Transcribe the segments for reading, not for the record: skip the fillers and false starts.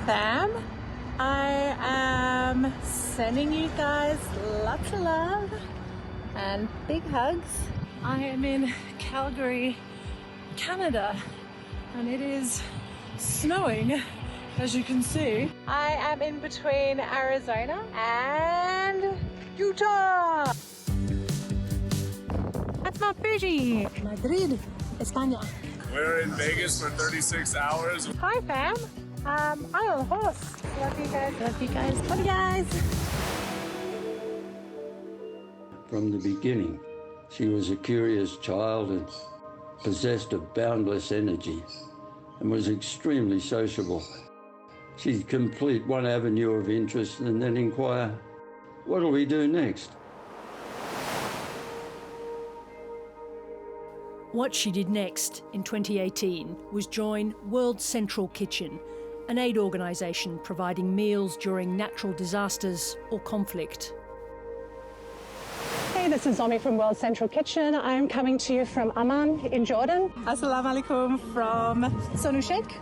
fam. I am sending you guys lots of love and big hugs. I am in Calgary, Canada, and it is snowing, as you can see. I am in between Arizona and Utah. That's my booty. Madrid, España. We're in Vegas for 36 hours. Hi fam. I'm on a horse. Love you guys. Love you guys. Love you guys. From the beginning, she was a curious child and possessed of boundless energy and was extremely sociable. She'd complete one avenue of interest and then inquire, what'll we do next? What she did next in 2018 was join World Central Kitchen, an aid organisation providing meals during natural disasters or conflict. Hey, this is Zomi from World Central Kitchen. I'm coming to you from Amman in Jordan. Assalamu alaikum from Sonu Sheikh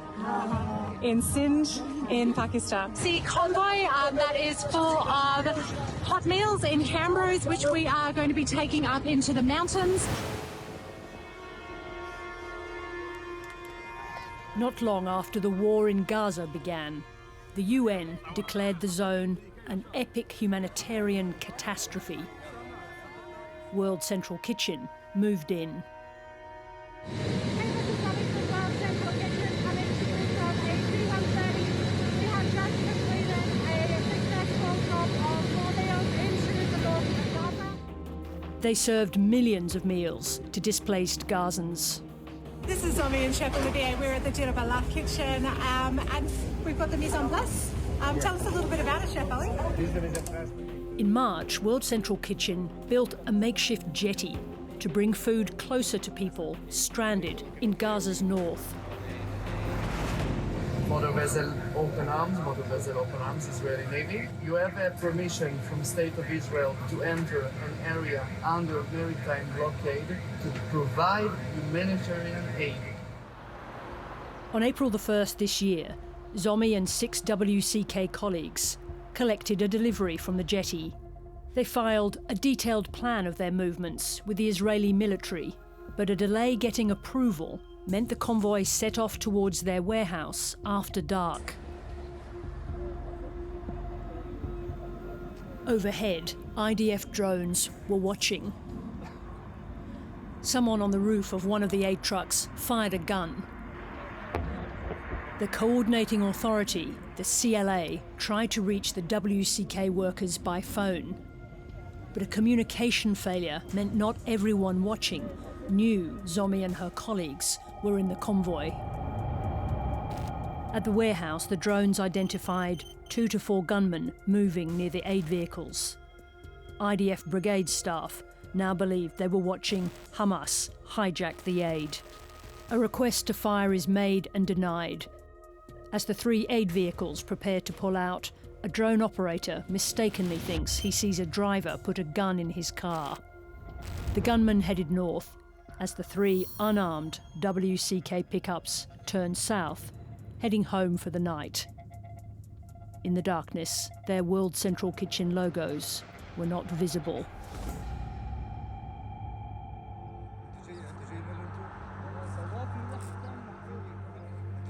in Sindh in Pakistan. The convoy that is full of hot meals in Hambros, which we are going to be taking up into the mountains. Not long after the war in Gaza began, the UN declared the zone an epic humanitarian catastrophe. World Central Kitchen moved in. They served millions of meals to displaced Gazans. This is Zomi and Chef Olivier. We're at the Indepth kitchen and we've got the mise en place. Tell us a little bit about it, Chef Ollie. In March, World Central Kitchen built a makeshift jetty to bring food closer to people stranded in Gaza's north. Motor vessel Open Arms, Israeli Navy. You have a permission from the State of Israel to enter an area under maritime blockade to provide humanitarian aid. On April the 1st this year, Zomi and 6 WCK colleagues collected a delivery from the jetty. They filed a detailed plan of their movements with the Israeli military, but a delay getting approval meant the convoy set off towards their warehouse after dark. Overhead, IDF drones were watching. Someone on the roof of one of the aid trucks fired a gun. The coordinating authority, the CLA, tried to reach the WCK workers by phone. But a communication failure meant not everyone watching knew Zomi and her colleagues were in the convoy. At the warehouse, the drones identified 2 to 4 gunmen moving near the aid vehicles. IDF brigade staff now believed they were watching Hamas hijack the aid. A request to fire is made and denied. As the 3 aid vehicles prepare to pull out, a drone operator mistakenly thinks he sees a driver put a gun in his car. The gunman headed north as the 3 unarmed WCK pickups turned south, heading home for the night. In the darkness, their World Central Kitchen logos were not visible.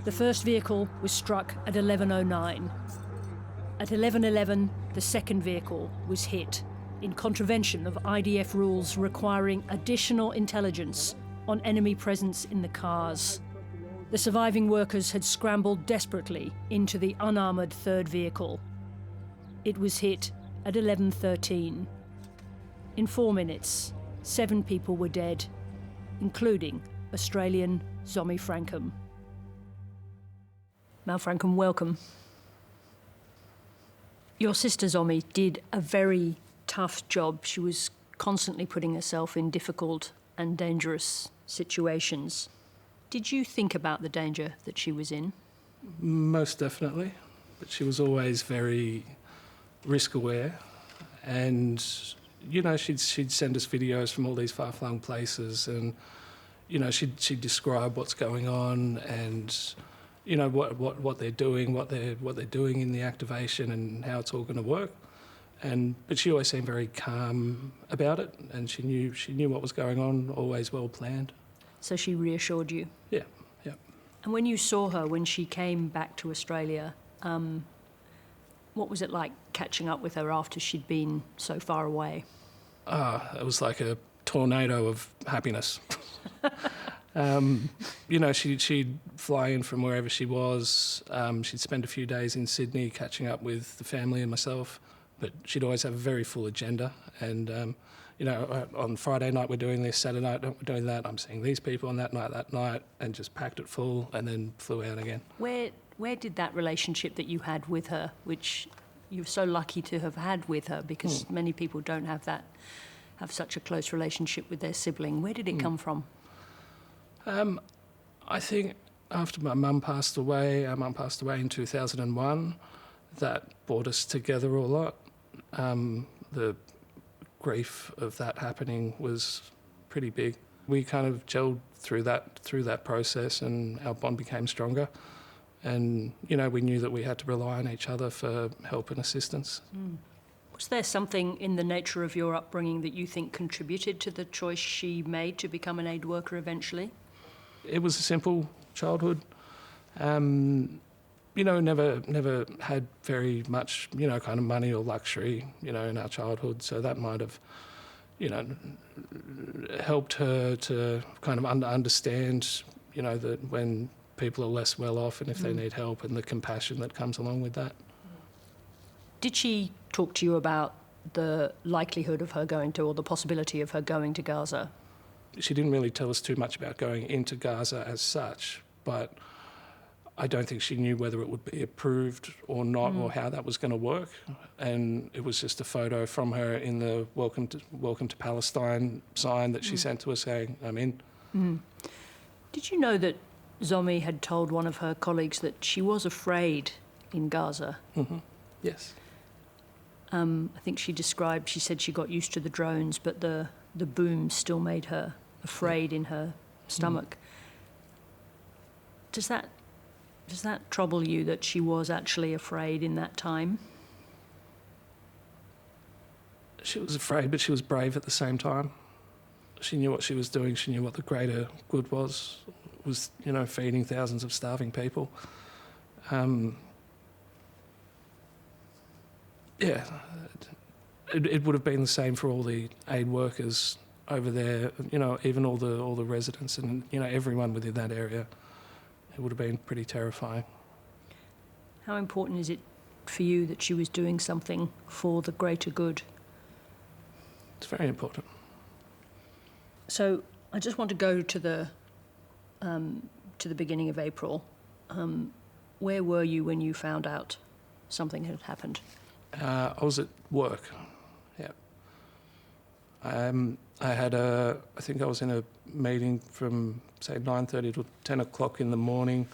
The first vehicle was struck at 11:09. At 11:11, the second vehicle was hit, in contravention of IDF rules requiring additional intelligence on enemy presence in the cars. The surviving workers had scrambled desperately into the unarmoured third vehicle. It was hit at 11:13. In 4 minutes, 7 people were dead, including Australian Zomi Frankcom. Mal Frankcom, welcome. Your sister Zomi did a very tough job. She was constantly putting herself in difficult and dangerous situations. Did you think about the danger that she was in? Most definitely, but she was always very risk aware, and she'd send us videos from all these far-flung places, and she'd describe what's going on, and you know, what they're doing, what they're doing in the activation and how it's all going to work. But she always seemed very calm about it, and she knew what was going on, always well planned. So she reassured you? Yeah, yeah. And when you saw her, when she came back to Australia, what was it like catching up with her after she'd been so far away? It was like a tornado of happiness. You know, she'd fly in from wherever she was. She'd spend a few days in Sydney catching up with the family and myself, but she'd always have a very full agenda. And, you know, on Friday night we're doing this, Saturday night we're doing that, I'm seeing these people on that night, and just packed it full and then flew out again. Where did that relationship that you had with her, which you're so lucky to have had with her, because many people don't have such a close relationship with their sibling, where did it come from? I think after my mum passed away, our mum passed away in 2001, that brought us together a lot. The grief of that happening was pretty big. We kind of gelled through that process, and our bond became stronger. And, you know, we knew that we had to rely on each other for help and assistance. Was there something in the nature of your upbringing that you think contributed to the choice she made to become an aid worker eventually? It was a simple childhood. You know, never had very much, you know, kind of money or luxury, you know, in our childhood. So that might have, you know, helped her to kind of understand, you know, that when people are less well off and if they need help, and the compassion that comes along with that. Did she talk to you about the likelihood of her going to, or the possibility of her going to Gaza? She didn't really tell us too much about going into Gaza as such, but I don't think she knew whether it would be approved or not, or how that was going to work. And it was just a photo from her in the Welcome to Palestine sign that she sent to us saying, I'm in. Did you know that Zomi had told one of her colleagues that she was afraid in Gaza? Yes. I think she said she got used to the drones, but the boom still made her afraid in her stomach. Does that trouble you, that she was actually afraid in that time? She was afraid, but she was brave at the same time. She knew what she was doing. She knew what the greater good was, you know, feeding thousands of starving people. Yeah, it would have been the same for all the aid workers over there, you know, even all the residents and, you know, everyone within that area. It would have been pretty terrifying. How important is it for you that she was doing something for the greater good? It's very important. So I just want to go to the beginning of April. Where were you when you found out something had happened? I was at work. Yeah. I think I was in a meeting from say 9:30 to 10 o'clock in the morning,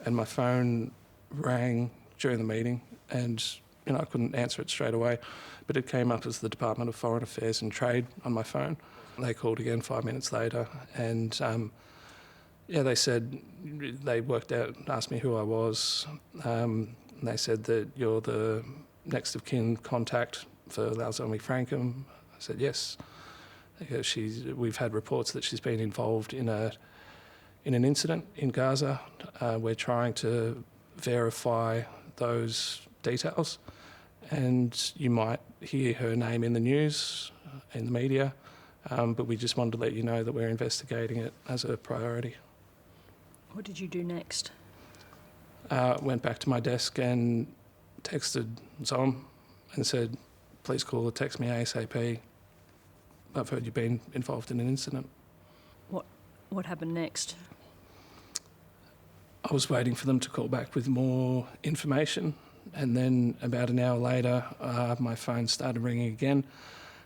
and my phone rang during the meeting, and, you know, I couldn't answer it straight away, but it came up as the Department of Foreign Affairs and Trade on my phone. They called again 5 minutes later, and they said they worked out, asked me who I was. And they said that you're the next of kin contact for Zomi Frankcom. I said yes. We've had reports that she's been involved in an incident in Gaza. We're trying to verify those details, and you might hear her name in the news, in the media, but we just wanted to let you know that we're investigating it as a priority. What did you do next? Went back to my desk and texted Zom and said, please call or text me ASAP. I've heard you've been involved in an incident. What happened next? I was waiting for them to call back with more information, and then about an hour later, my phone started ringing again,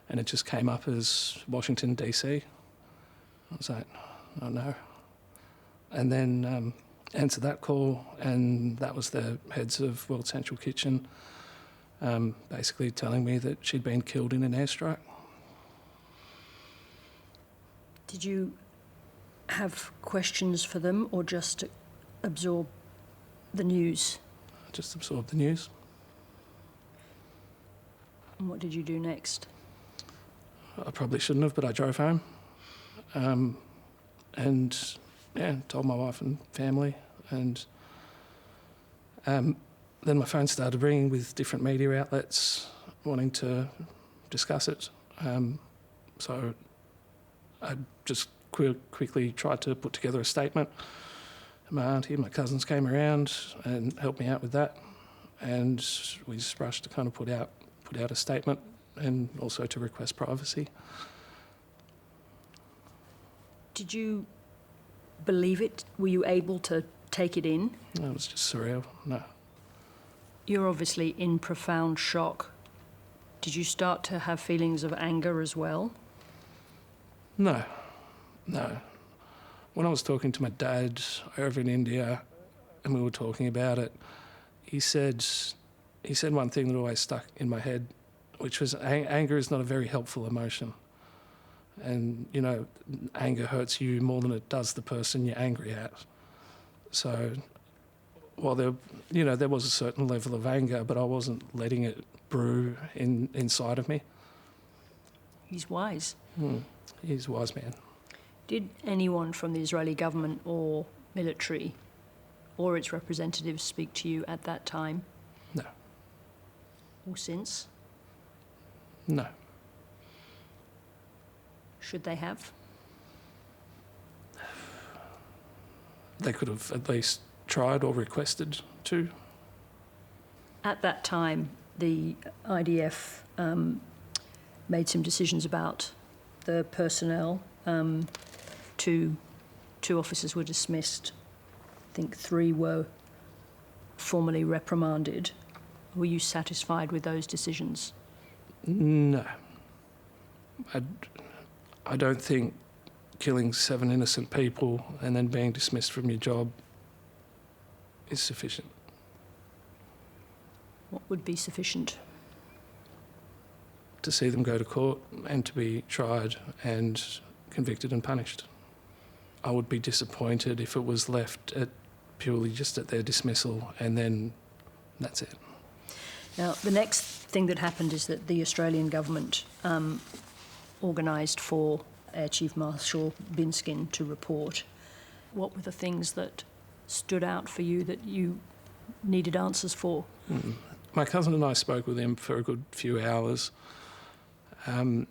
and it just came up as Washington, DC. I was like, oh no. And then answered that call, and that was the heads of World Central Kitchen, basically telling me that she'd been killed in an airstrike. Did you have questions for them, or just absorb the news? I just absorbed the news. And what did you do next? I probably shouldn't have, but I drove home. And yeah, told my wife and family. And then my phone started ringing with different media outlets wanting to discuss it. So I just quickly tried to put together a statement. My auntie and my cousins came around and helped me out with that. And we just rushed to kind of put out a statement and also to request privacy. Did you believe it? Were you able to take it in? No, it was just surreal, no. You're obviously in profound shock. Did you start to have feelings of anger as well? No. When I was talking to my dad over in India and we were talking about it, he said one thing that always stuck in my head, which was anger is not a very helpful emotion. And, you know, anger hurts you more than it does the person you're angry at. So while there was a certain level of anger, but I wasn't letting it brew inside of me. He's wise. He's a wise man. Did anyone from the Israeli government or military or its representatives speak to you at that time? No. Or since? No. Should they have? They could have at least tried or requested to. At that time, the IDF made some decisions about the personnel. Two officers were dismissed. I think 3 were formally reprimanded. Were you satisfied with those decisions? No. I don't think killing 7 innocent people and then being dismissed from your job is sufficient. What would be sufficient? To see them go to court and to be tried and convicted and punished. I would be disappointed if it was left at purely just at their dismissal and then that's it. Now, the next thing that happened is that the Australian government organised for Air Chief Marshal Binskin to report. What were the things that stood out for you that you needed answers for? My cousin and I spoke with him for a good few hours. The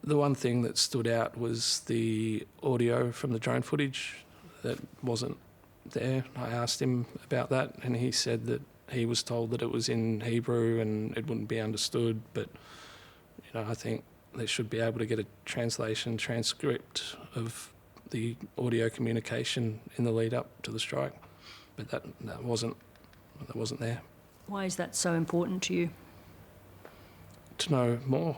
one thing that stood out was the audio from the drone footage that wasn't there. I asked him about that and he said that he was told that it was in Hebrew and it wouldn't be understood, but I think they should be able to get a transcript of the audio communication in the lead up to the strike, but that wasn't there. Why is that so important to you? To know more.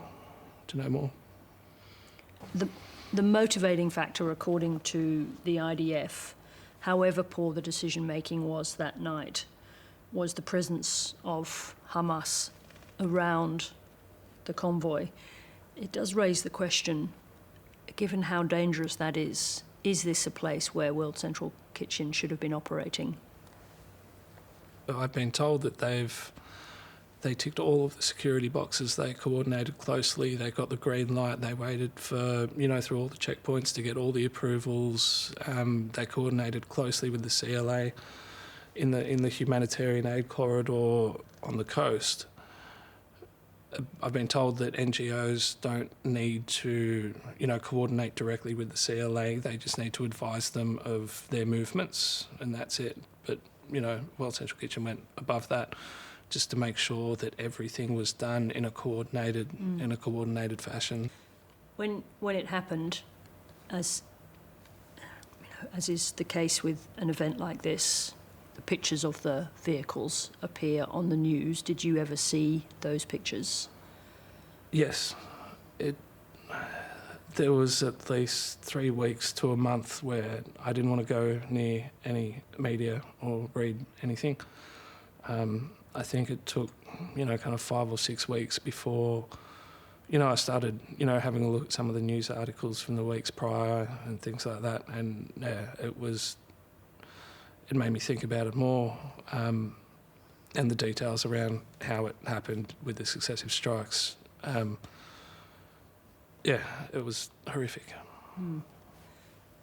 The motivating factor, according to the IDF, however poor the decision-making was that night, was the presence of Hamas around the convoy. It does raise the question, given how dangerous that is this a place where World Central Kitchen should have been operating? I've been told that they ticked all of the security boxes, they coordinated closely, they got the green light, they waited for, through all the checkpoints to get all the approvals, they coordinated closely with the CLA in the humanitarian aid corridor on the coast. I've been told that NGOs don't need to, coordinate directly with the CLA, they just need to advise them of their movements and that's it. But, World Central Kitchen went above that, just to make sure that everything was done in a coordinated fashion. When it happened, as is the case with an event like this, the pictures of the vehicles appear on the news. Did you ever see those pictures? Yes. There was at least 3 weeks to a month where I didn't want to go near any media or read anything. I think it took, kind of 5 or 6 weeks before, I started, having a look at some of the news articles from the weeks prior and things like that. And yeah, it made me think about it more, and the details around how it happened with the successive strikes. Yeah, it was horrific.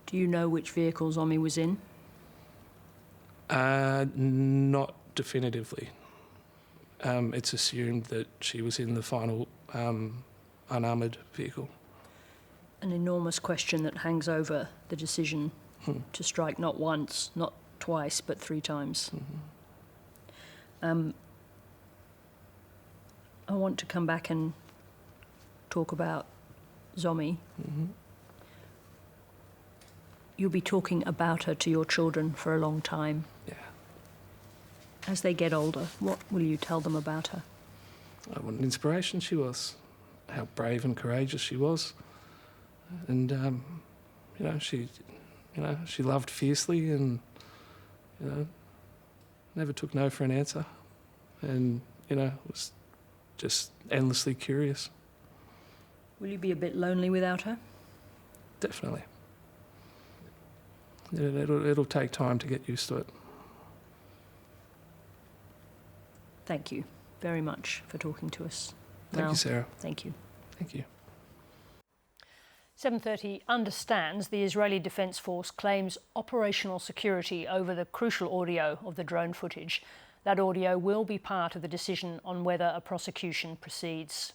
Do you know which vehicle Zomi was in? Not definitively. It's assumed that she was in the final unarmoured vehicle. An enormous question that hangs over the decision to strike not once, not twice, but 3 times. I want to come back and talk about Zomi. You'll be talking about her to your children for a long time. Yeah. As they get older, what will you tell them about her? What an inspiration she was, how brave and courageous she was, and she loved fiercely, and never took no for an answer, and was just endlessly curious. Will you be a bit lonely without her? Definitely. It'll take time to get used to it. Thank you very much for talking to us. Thank you, Sarah. Thank you. Thank you. 7:30 understands the Israeli Defence Force claims operational security over the crucial audio of the drone footage. That audio will be part of the decision on whether a prosecution proceeds.